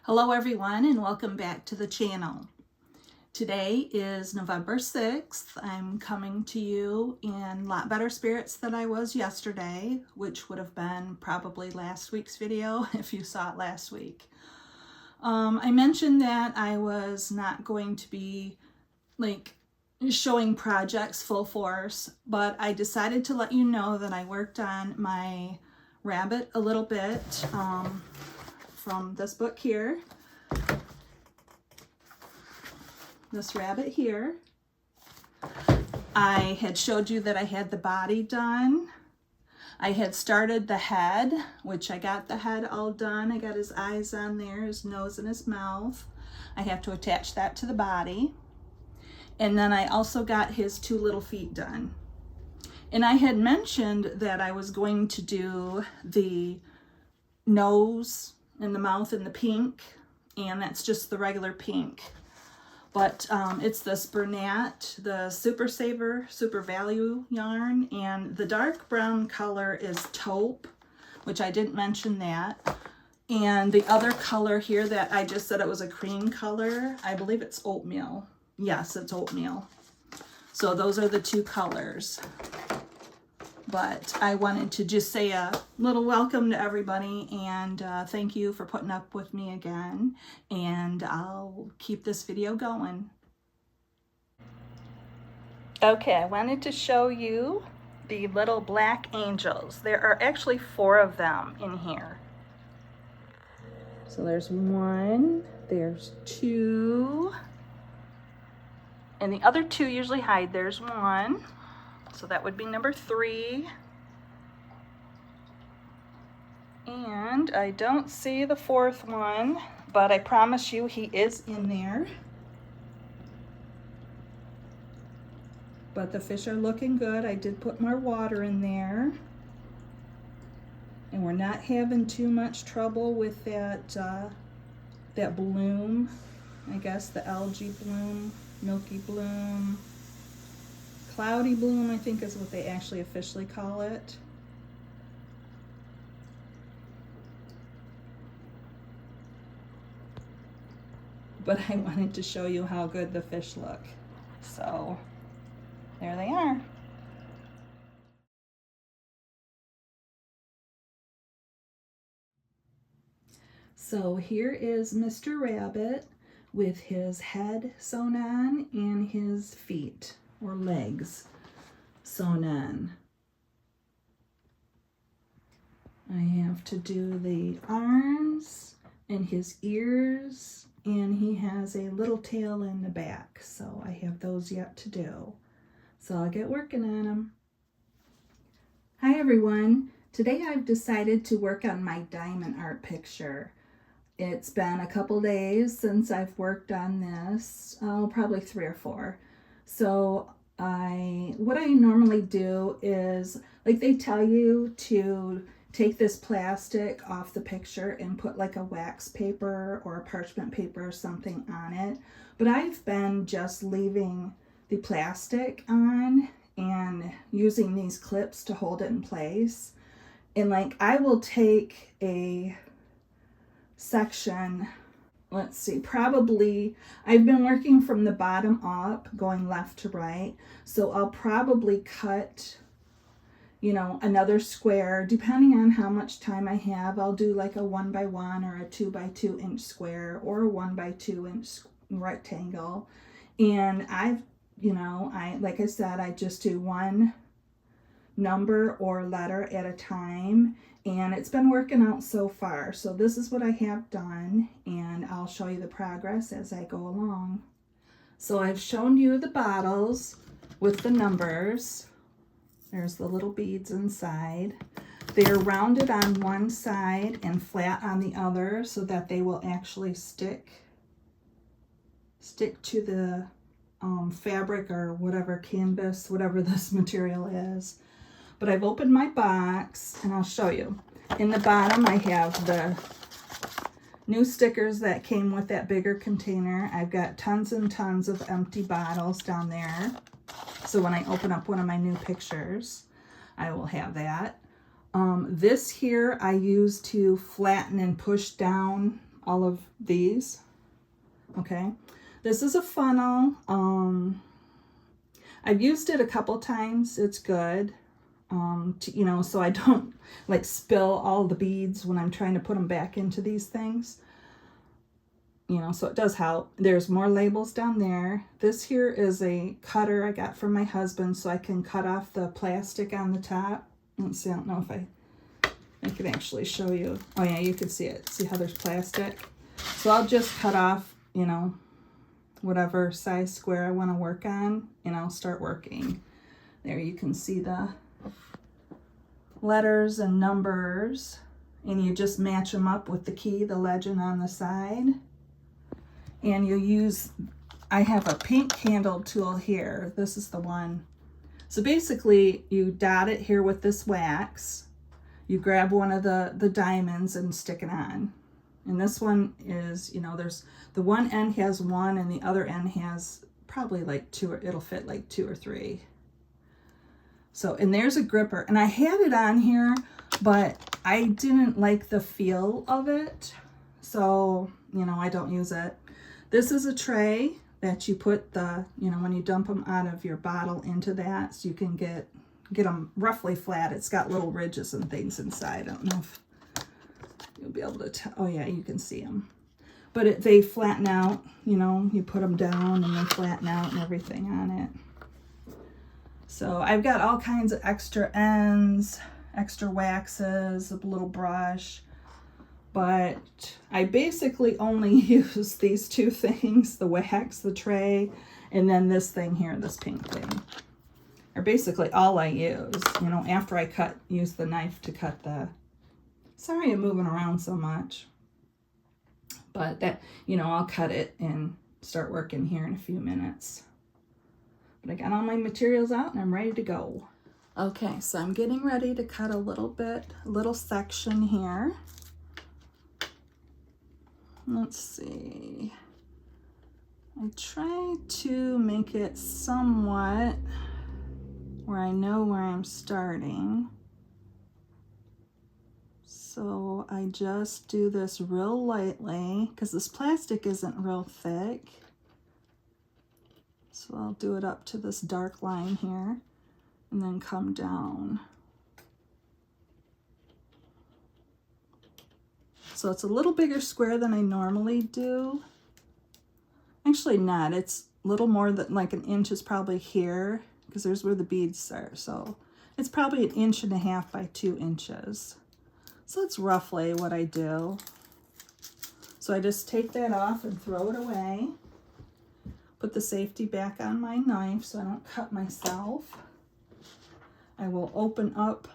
Hello everyone and welcome back to the channel. Today is November 6th. I'm coming to you in a lot better spirits than I was yesterday, which would have been probably last week's video if you saw it last week. I mentioned that I was not going to be showing projects full force, but I decided to let you know that I worked on my rabbit a little bit from this book here. This rabbit here. I had showed you that I had the body done. I had started the head, which I got the head all done. I got his eyes on there, his nose and his mouth. I have to attach that to the body. And then I also got his two little feet done. And I had mentioned that I was going to do the nose and the mouth in the pink, and that's just the regular pink. But it's this Bernat, the Super Saver, Super Value yarn, and the dark brown color is taupe, which I didn't mention that. And the other color here that I just said it was a cream color, I believe it's oatmeal. Yes, it's oatmeal. So those are the two colors. But I wanted to just say a little welcome to everybody and thank you for putting up with me again. And I'll keep this video going. Okay, I wanted to show you the little black angels. There are actually 4 of them in here. So there's 1, there's 2, and the other 2 usually hide. There's 1. So that would be number 3. And I don't see the 4th one, but I promise you he is in there. But the fish are looking good. I did put more water in there. And we're not having too much trouble with that, that bloom. I guess the algae bloom, milky bloom. Cloudy bloom, I think, is what they actually officially call it. But I wanted to show you how good the fish look. So, there they are. So here is Mr. Rabbit with his head sewn on and his feet or legs sewn on. I have to do the arms and his ears, and he has a little tail in the back, so I have those yet to do. So I'll get working on them. Hi everyone. Today I've decided to work on my diamond art picture. It's been a couple days since I've worked on this, probably 3 or 4. So what I normally do is, like they tell you to take this plastic off the picture and put like a wax paper or a parchment paper or something on it. But I've been just leaving the plastic on and using these clips to hold it in place. And like I will take a section, let's see, probably I've been working from the bottom up going left to right, so I'll probably cut, you know, another square depending on how much time I have. I'll do like a 1 by 1 or a 2 by 2 inch square or a 1 by 2 inch rectangle. And like I said, I just do one number or letter at a time, and it's been working out so far. So this is what I have done, and I'll show you the progress as I go along. So I've shown you the bottles with the numbers. There's the little beads inside. They're rounded on one side and flat on the other so that they will actually stick to the fabric or whatever, canvas, whatever this material is. But I've opened my box and I'll show you. In the bottom I have the new stickers that came with that bigger container. I've got tons and tons of empty bottles down there. So when I open up one of my new pictures, I will have that. This here I use to flatten and push down all of these. Okay, this is a funnel. I've used it a couple times. It's good. You know, so I don't like spill all the beads when I'm trying to put them back into these things. You know, so it does help. There's more labels down there. This here is a cutter I got from my husband so I can cut off the plastic on the top. Let's see, I don't know if I can actually show you. Oh yeah, you can see it. See how there's plastic? So I'll just cut off, you know, whatever size square I want to work on, and I'll start working. There you can see the letters and numbers, and you just match them up with the key, the legend on the side. And you use, I have a pink candle tool here. This is the one. So basically you dot it here with this wax. You grab one of the diamonds and stick it on. And this one is, you know, there's the one end has one and the other end has probably like two, or it'll fit like 2 or 3. So, and there's a gripper, and I had it on here, but I didn't like the feel of it. So, you know, I don't use it. This is a tray that you put the, you know, when you dump them out of your bottle into that, so you can get them roughly flat. It's got little ridges and things inside. I don't know if you'll be able to tell. Oh yeah, you can see them. But they flatten out, you know, you put them down and they flatten out and everything on it. So I've got all kinds of extra ends, extra waxes, a little brush. But I basically only use these 2 things, the wax, the tray, and then this thing here, this pink thing. Are basically all I use, you know, after I use the knife to cut the, sorry I'm moving around so much. But that, you know, I'll cut it and start working here in a few minutes. But I got all my materials out and I'm ready to go. Okay, so I'm getting ready to cut a little section here. Let's see. I try to make it somewhat where I know where I'm starting. So I just do this real lightly because this plastic isn't real thick. So I'll do it up to this dark line here and then come down. So it's a little bigger square than I normally do. Actually not, it's a little more than like 1 inch is probably here because there's where the beads are. So it's probably 1.5 inches by 2 inches. So that's roughly what I do. So I just take that off and throw it away. Put the safety back on my knife so I don't cut myself. I will open up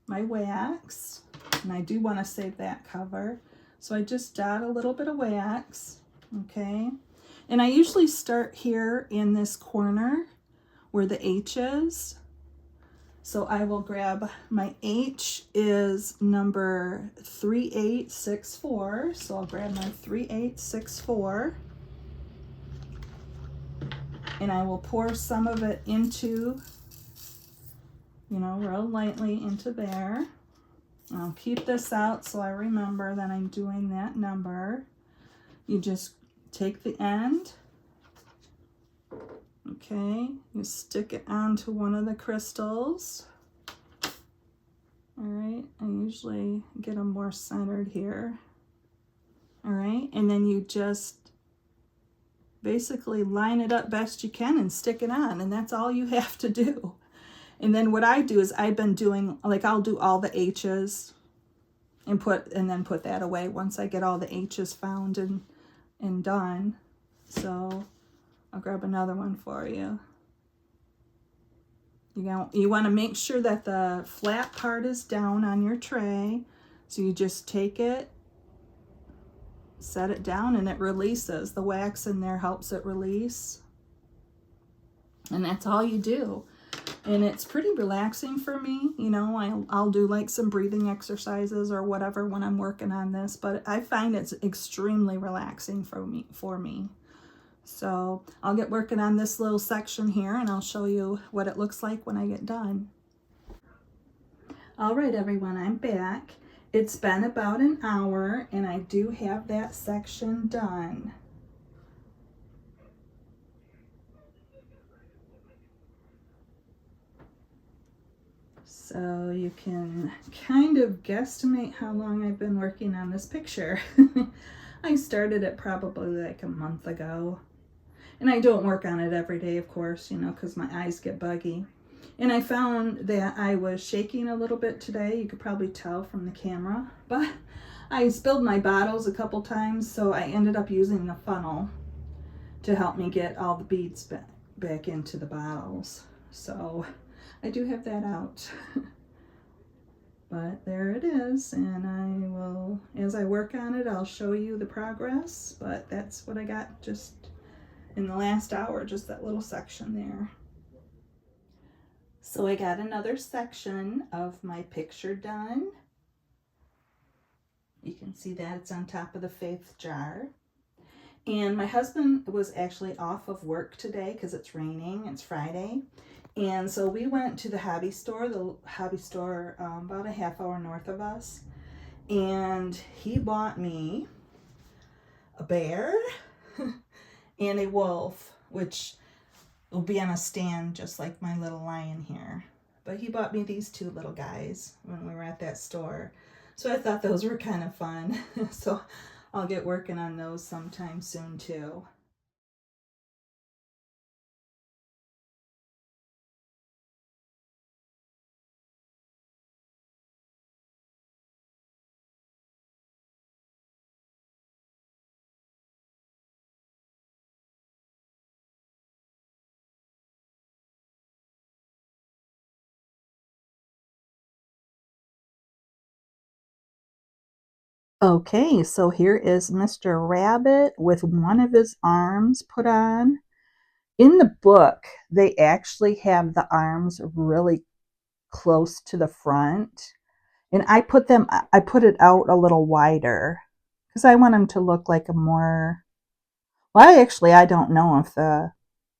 my wax, and I do want to save that cover. So I just dot a little bit of wax, okay? And I usually start here in this corner where the H is. So I will grab my H is number 3864. So I'll grab my 3864. And I will pour some of it into, you know, real lightly into there. I'll keep this out so I remember that I'm doing that number. You just take the end, okay, you stick it onto one of the crystals. All right, I usually get them more centered here. All right, and then you just basically line it up best you can and stick it on, and that's all you have to do. And then what I do is I've been doing, like, I'll do all the H's and then put that away once I get all the H's found and done. So I'll grab another one for you. You want to make sure that the flat part is down on your tray. So you just take it, set it down, and it releases. The wax in there helps it release. And that's all you do. And it's pretty relaxing for me. You know, I'll do like some breathing exercises or whatever when I'm working on this, but I find it's extremely relaxing for me. So I'll get working on this little section here and I'll show you what it looks like when I get done. All right, everyone, I'm back. It's been about an hour and I do have that section done. So you can kind of guesstimate how long I've been working on this picture. I started it probably like a month ago. And I don't work on it every day, of course, you know, because my eyes get buggy. And I found that I was shaking a little bit today. You could probably tell from the camera. But I spilled my bottles a couple times, so I ended up using the funnel to help me get all the beads back into the bottles. So I do have that out. But there it is, and I will, as I work on it, I'll show you the progress. But that's what I got just in the last hour, just that little section there. So I got another section of my picture done. You can see that it's on top of the faith jar. And my husband was actually off of work today because it's raining, it's Friday. And so we went to the hobby store about a half hour north of us. And he bought me a bear and a wolf, which will be on a stand just like my little lion here. But he bought me these two little guys when we were at that store. So I thought those were kind of fun. So I'll get working on those sometime soon too. Okay, so here is Mr. Rabbit with one of his arms put on. In the book, they actually have the arms really close to the front. And I put it out a little wider because I want him to look like a more, well, I don't know if the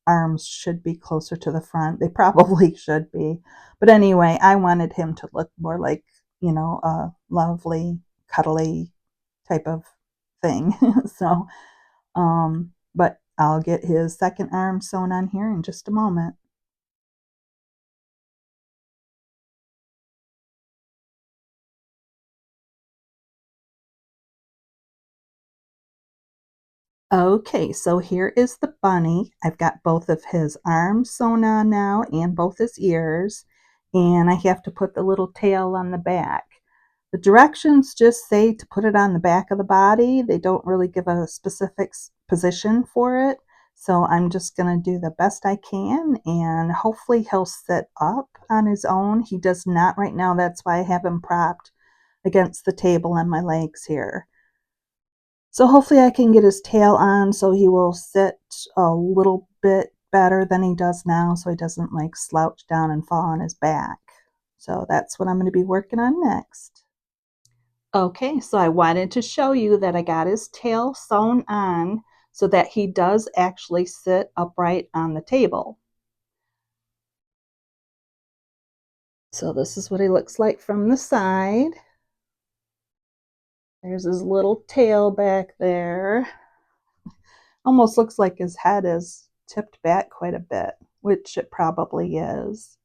arms should be closer to the front. They probably should be. But anyway, I wanted him to look more like, you know, a lovely, cuddly type of thing. So, but I'll get his second arm sewn on here in just a moment. Okay, so here is the bunny. I've got both of his arms sewn on now and both his ears, and I have to put the little tail on the back. The directions just say to put it on the back of the body. They don't really give a specific position for it, so I'm just going to do the best I can, and hopefully he'll sit up on his own. He does not right now. That's why I have him propped against the table on my legs here. So hopefully I can get his tail on so he will sit a little bit better than he does now, so he doesn't like slouch down and fall on his back. So that's what I'm going to be working on next. Okay, so I wanted to show you that I got his tail sewn on so that he does actually sit upright on the table. So this is what he looks like from the side. There's his little tail back there. Almost looks like his head is tipped back quite a bit, which it probably is.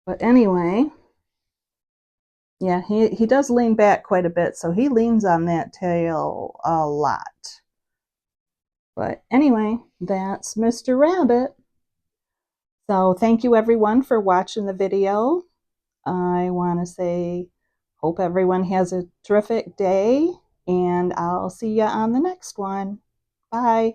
But anyway, yeah, he does lean back quite a bit, so he leans on that tail a lot. But anyway, that's Mr. Rabbit. So thank you everyone for watching the video. I want to say, hope everyone has a terrific day, and I'll see you on the next one. Bye.